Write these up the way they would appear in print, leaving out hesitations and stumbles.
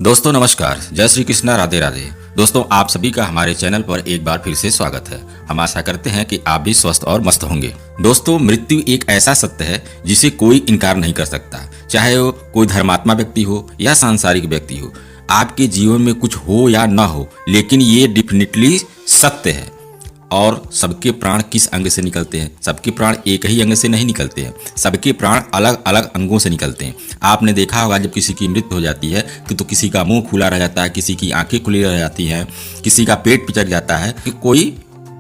दोस्तों नमस्कार, जय श्री कृष्णा, राधे राधे। दोस्तों आप सभी का हमारे चैनल पर एक बार फिर से स्वागत है। हम आशा करते हैं कि आप भी स्वस्थ और मस्त होंगे। दोस्तों मृत्यु एक ऐसा सत्य है जिसे कोई इनकार नहीं कर सकता, चाहे वो कोई धर्मात्मा व्यक्ति हो या सांसारिक व्यक्ति हो। आपके जीवन में कुछ हो या ना हो, लेकिन ये डेफिनेटली सत्य है। और सबके प्राण किस अंग से निकलते हैं? सबके प्राण एक ही अंग से नहीं निकलते हैं, सबके प्राण अलग अलग अंगों से निकलते हैं। आपने देखा होगा जब किसी की मृत्यु हो जाती है कि तो किसी का मुंह खुला रह जाता है, किसी की आंखें खुली रह जाती हैं, किसी का पेट पिचक जाता है, कि कोई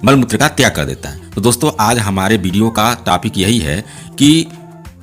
मलमूत्र का त्याग कर देता है। तो दोस्तों आज हमारे वीडियो का टॉपिक यही है कि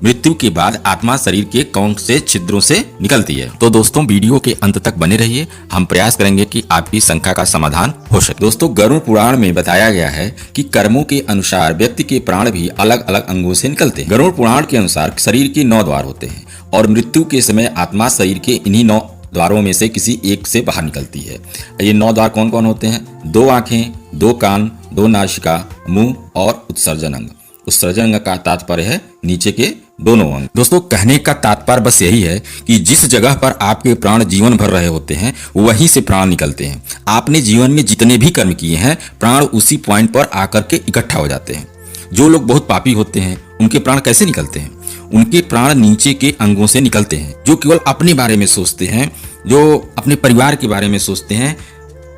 मृत्यु के बाद आत्मा शरीर के कौन से छिद्रों से निकलती है। तो दोस्तों वीडियो के अंत तक बने रहिए, हम प्रयास करेंगे कि आपकी शंका का समाधान हो सके। दोस्तों गरुड़ पुराण में बताया गया है कि कर्मों के अनुसार व्यक्ति के प्राण भी अलग अलग अंगों से निकलते हैं। गरुड़ पुराण के अनुसार शरीर के 9 द्वार होते हैं और मृत्यु के समय आत्मा शरीर के इन्हीं 9 द्वारों में से किसी एक से बाहर निकलती है। ये 9 द्वार कौन कौन होते हैं? 2 आंखें, 2 कान, 2 नासिका, मुंह और उत्सर्जन अंग। उत्सर्जन अंग का तात्पर्य है नीचे के दोनों अंग। दोस्तों कहने का तात्पर्य बस यही है कि जिस जगह पर आपके प्राण जीवन भर रहे होते हैं वहीं से प्राण निकलते हैं। आपने जीवन में जितने भी कर्म किए हैं प्राण उसी पॉइंट पर आकर के इकट्ठा हो जाते हैं। जो लोग बहुत पापी होते हैं उनके प्राण कैसे निकलते हैं? उनके प्राण नीचे के अंगों से निकलते हैं। जो केवल अपने बारे में सोचते हैं, जो अपने परिवार के बारे में सोचते हैं,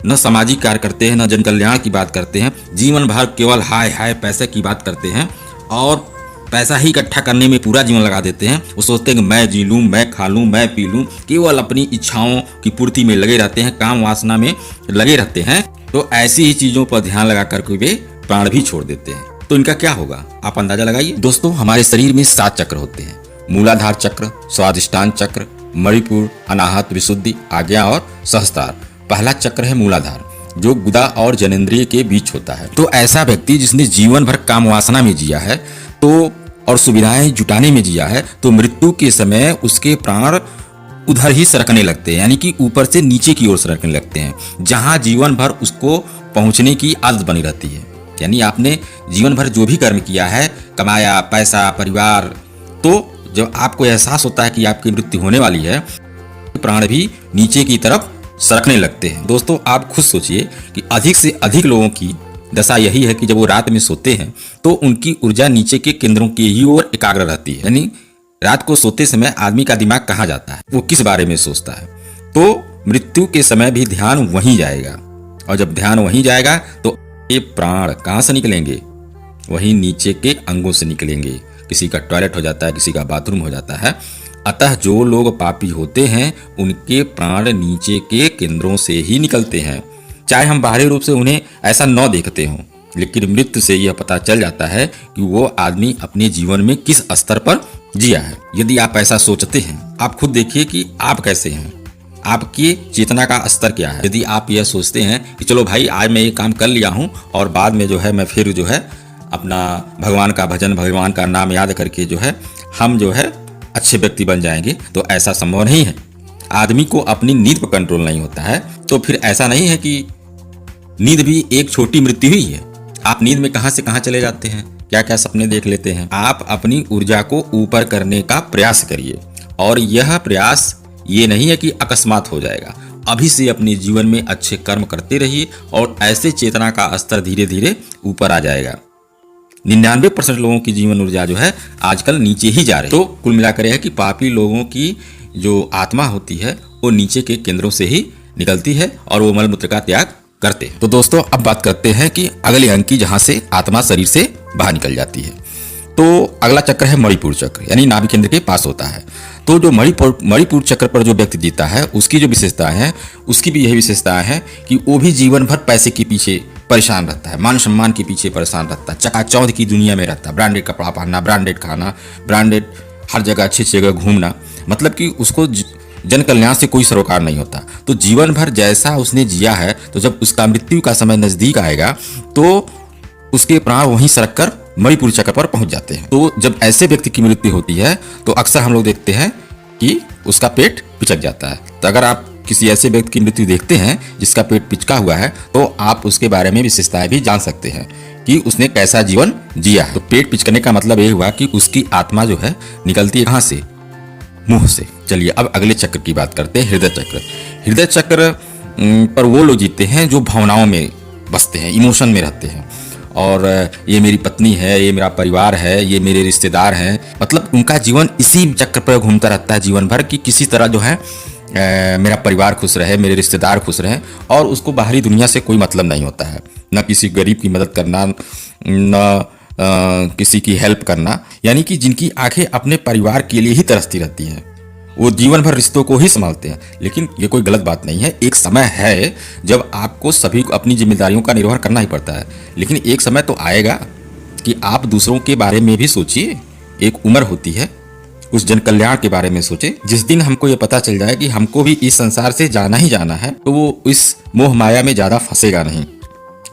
न सामाजिक कार्य करते हैं, न जन कल्याण की बात करते हैं, जीवन भर केवल हाय हाय पैसे की बात करते हैं और पैसा ही इकट्ठा करने में पूरा जीवन लगा देते हैं। वो सोचते हैं कि मैं जी लूँ, मैं खा लूँ, मैं पी लूँ, केवल अपनी इच्छाओं की पूर्ति में लगे रहते हैं, काम वासना में लगे रहते हैं। तो ऐसी ही चीजों पर ध्यान लगा करके वे प्राण भी छोड़ देते हैं। तो इनका क्या होगा आप अंदाजा लगाइए। दोस्तों हमारे शरीर में 7 चक्र होते हैं। मूलाधार चक्र, स्वादिष्टान चक्र, मणिपुर, अनाहत, विशुद्धि, आज्ञा और सहस्त्रार। पहला चक्र है मूलाधार जो गुदा और जनेंद्रिय के बीच होता है। तो ऐसा व्यक्ति जिसने जीवन भर काम वासना में जिया है तो और सुविधाएं जुटाने में जिया है, तो मृत्यु के समय उसके प्राण उधर ही सरकने लगते हैं, यानी कि ऊपर से नीचे की ओर सरकने लगते हैं, जहां जीवन भर उसको पहुंचने की आदत बनी रहती है। यानी आपने जीवन भर जो भी कर्म किया है, कमाया, पैसा, परिवार, तो जब आपको एहसास होता है कि आपकी मृत्यु होने वाली है, प्राण भी नीचे की तरफ सरकने लगते हैं। दोस्तों आप खुद सोचिए कि अधिक से अधिक लोगों की दशा यही है कि जब वो रात में सोते हैं तो उनकी ऊर्जा नीचे के केंद्रों की ही ओर एकाग्र रहती है। यानी रात को सोते समय आदमी का दिमाग कहाँ जाता है, वो किस बारे में सोचता है। तो मृत्यु के समय भी ध्यान वहीं जाएगा, और जब ध्यान वहीं जाएगा तो ये प्राण कहाँ से निकलेंगे? वहीं नीचे के अंगों से निकलेंगे। किसी का टॉयलेट हो जाता है, किसी का बाथरूम हो जाता है। अतः जो लोग पापी होते हैं उनके प्राण नीचे के केंद्रों से ही निकलते हैं। चाहे हम बाहरी रूप से उन्हें ऐसा न देखते हों, लेकिन मृत्यु से यह पता चल जाता है कि वो आदमी अपने जीवन में किस स्तर पर जिया है। यदि आप ऐसा सोचते हैं, आप खुद देखिए कि आप कैसे हैं, आपकी चेतना का स्तर क्या है। यदि आप यह सोचते हैं कि चलो भाई आज मैं ये काम कर लिया हूँ और बाद में जो है मैं फिर जो है अपना भगवान का भजन, भगवान का नाम याद करके जो है हम जो है अच्छे व्यक्ति बन जाएंगे, तो ऐसा संभव नहीं है। आदमी को अपनी नींद पर कंट्रोल नहीं होता है, तो फिर ऐसा नहीं है कि नींद भी एक छोटी मृत्यु ही है। आप नींद में कहां से कहां चले जाते हैं, क्या क्या सपने देख लेते हैं। आप अपनी ऊर्जा को ऊपर करने का प्रयास करिए, और यह प्रयास ये नहीं है कि अकस्मात हो जाएगा। अभी से अपने जीवन में अच्छे कर्म करते रहिए और ऐसे चेतना का स्तर धीरे धीरे ऊपर आ जाएगा। 99% लोगों की जीवन ऊर्जा जो है आजकल नीचे ही जा रही है। तो कुल मिलाकर यह है कि पापी लोगों की जो आत्मा होती है वो नीचे के केंद्रों से ही निकलती है और वो मलमूत्र का त्याग करते हैं। तो दोस्तों अब बात करते हैं कि अगले अंग की, जहां से आत्मा शरीर से बाहर निकल जाती है। तो अगला चक्र है मणिपुर चक्र, यानी नाभि केंद्र के पास होता है। तो जो मणिपुर चक्र पर जो व्यक्ति जीता है उसकी जो विशेषता है, उसकी भी यही विशेषता है कि वो भी जीवन भर पैसे के पीछे परेशान रहता है, मान सम्मान के पीछे परेशान रहता है, चकाचौंध की दुनिया में रहता है, ब्रांडेड कपड़ा पहनना, ब्रांडेड खाना, ब्रांडेड हर जगह अच्छी जगह घूमना, मतलब कि उसको जन कल्याण से कोई सरोकार नहीं होता। तो जीवन भर जैसा उसने जिया है, तो जब उसका मृत्यु का समय नजदीक आएगा तो उसके प्राण वहीं सरक कर मणिपुर चक्र पर पहुंच जाते हैं। तो जब ऐसे व्यक्ति की मृत्यु होती है तो अक्सर हम लोग देखते हैं कि उसका पेट पिचक जाता है। तो अगर आप किसी ऐसे व्यक्ति की मृत्यु देखते हैं जिसका पेट पिचका हुआ है, तो आप उसके बारे में विशेषताएं भी जान सकते हैं कि उसने कैसा जीवन जिया है। तो पेट पिचकने का मतलब ये हुआ कि उसकी आत्मा जो है निकलती है कहाँ से? मुंह से। चलिए अब अगले चक्र की बात करते हैं, हृदय चक्र। हृदय चक्र पर वो लोग जीते हैं जो भावनाओं में बसते हैं, इमोशन में रहते हैं। और ये मेरी पत्नी है, ये मेरा परिवार है, ये मेरे रिश्तेदार हैं, मतलब उनका जीवन इसी चक्र पर घूमता रहता है जीवन भर कि किसी तरह जो है मेरा परिवार खुश रहे, मेरे रिश्तेदार खुश रहें, और उसको बाहरी दुनिया से कोई मतलब नहीं होता है। न किसी गरीब की मदद करना, न किसी की हेल्प करना। यानी कि जिनकी आंखें अपने परिवार के लिए ही तरसती रहती हैं, वो जीवन भर रिश्तों को ही संभालते हैं। लेकिन ये कोई गलत बात नहीं है। एक समय है जब आपको सभी को अपनी जिम्मेदारियों का निर्वहन करना ही पड़ता है, लेकिन एक समय तो आएगा कि आप दूसरों के बारे में भी सोचिए। एक उम्र होती है, उस जन कल्याण के बारे में सोचे। जिस दिन हमको ये पता चल जाए कि हमको भी इस संसार से जाना ही जाना है, तो वो इस मोह माया में ज़्यादा फंसेगा नहीं।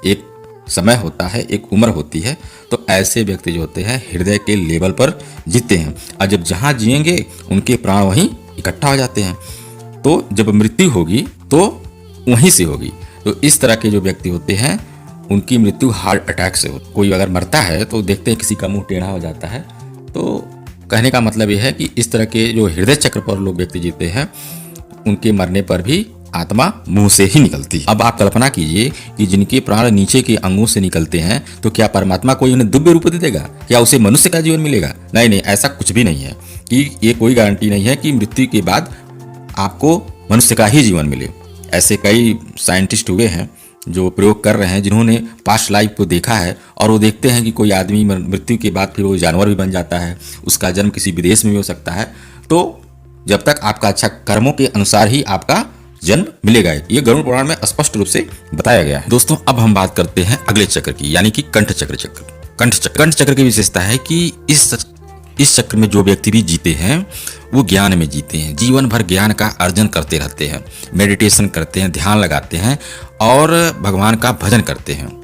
एक समय होता है, एक उम्र होती है, तो ऐसे व्यक्ति जो होते हैं हृदय के लेवल पर जीते हैं, और जब जहाँ जिएंगे उनके प्राण वहीं इकट्ठा हो जाते हैं। तो जब मृत्यु होगी तो वहीं से होगी। तो इस तरह के जो व्यक्ति होते हैं उनकी मृत्यु हार्ट अटैक से होती है। कोई अगर मरता है तो देखते हैं किसी का मुंह टेढ़ा हो जाता है। तो कहने का मतलब यह है कि इस तरह के जो हृदय चक्र पर लोग व्यक्ति जीते हैं, उनके मरने पर भी आत्मा मुंह से ही निकलती है। अब आप कल्पना कीजिए कि जिनके प्राण नीचे के अंगों से निकलते हैं, तो क्या परमात्मा कोई उन्हें दिव्य रूप दे देगा? क्या उसे मनुष्य का जीवन मिलेगा? नहीं नहीं, ऐसा कुछ भी नहीं है। कि ये कोई गारंटी नहीं है कि मृत्यु के बाद आपको मनुष्य का ही जीवन मिले। ऐसे कई साइंटिस्ट हुए हैं जो प्रयोग कर रहे हैं, जिन्होंने पास्ट लाइफ को देखा है, और वो देखते हैं कि कोई आदमी मृत्यु के बाद फिर वो जानवर भी बन जाता है, उसका जन्म किसी विदेश में भी हो सकता है। तो जब तक आपका अच्छा कर्मों के अनुसार ही आपका जन्म मिलेगा। ये गरुड़ पुराण में स्पष्ट रूप से बताया गया है। दोस्तों अब हम बात करते हैं अगले चक्र की, यानी कि कंठ चक्र। कंठ चक्र की विशेषता है कि इस चक्र में जो व्यक्ति भी जीते हैं वो ज्ञान में जीते हैं। जीवन भर ज्ञान का अर्जन करते रहते हैं, मेडिटेशन करते हैं, ध्यान लगाते हैं और भगवान का भजन करते हैं।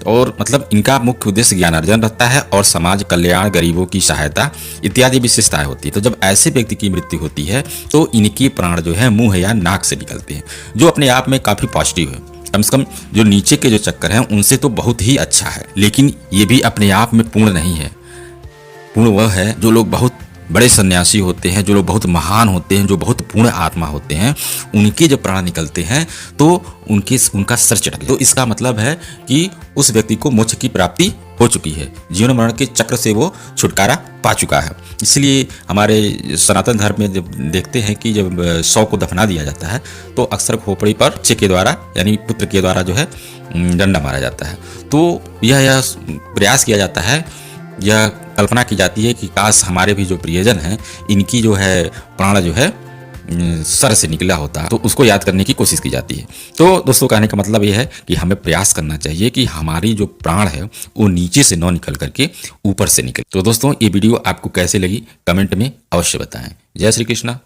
और मतलब इनका मुख्य उद्देश्य ज्ञान अर्जन रहता है और समाज कल्याण, गरीबों की सहायता इत्यादि विशेषताएं होती है। तो जब ऐसे व्यक्ति की मृत्यु होती है तो इनके प्राण जो है मुंह या नाक से निकलते हैं, जो अपने आप में काफी पॉजिटिव है। कम से कम जो नीचे के जो चक्कर हैं उनसे तो बहुत ही अच्छा है, लेकिन ये भी अपने आप में पूर्ण नहीं है। पूर्ण वह है जो लोग बहुत बड़े सन्यासी होते हैं, जो लोग बहुत महान होते हैं, जो बहुत पूर्ण आत्मा होते हैं, उनके जब प्राण निकलते हैं तो उनका सर चटक। तो इसका मतलब है कि उस व्यक्ति को मोक्ष की प्राप्ति हो चुकी है, जीवन मरण के चक्र से वो छुटकारा पा चुका है। इसलिए हमारे सनातन धर्म में जब देखते हैं कि जब शव को दफना दिया जाता है तो अक्सर खोपड़ी पर बच्चे के द्वारा यानी पुत्र के द्वारा जो है डंडा मारा जाता है। तो यह प्रयास किया जाता है, यह कल्पना की जाती है कि काश हमारे भी जो प्रियजन हैं इनकी जो है प्राण जो है सर से निकला होता, तो उसको याद करने की कोशिश की जाती है। तो दोस्तों कहने का मतलब ये है कि हमें प्रयास करना चाहिए कि हमारी जो प्राण है वो नीचे से न निकल करके ऊपर से निकले। तो दोस्तों ये वीडियो आपको कैसे लगी कमेंट में अवश्य बताएं। जय श्री कृष्णा।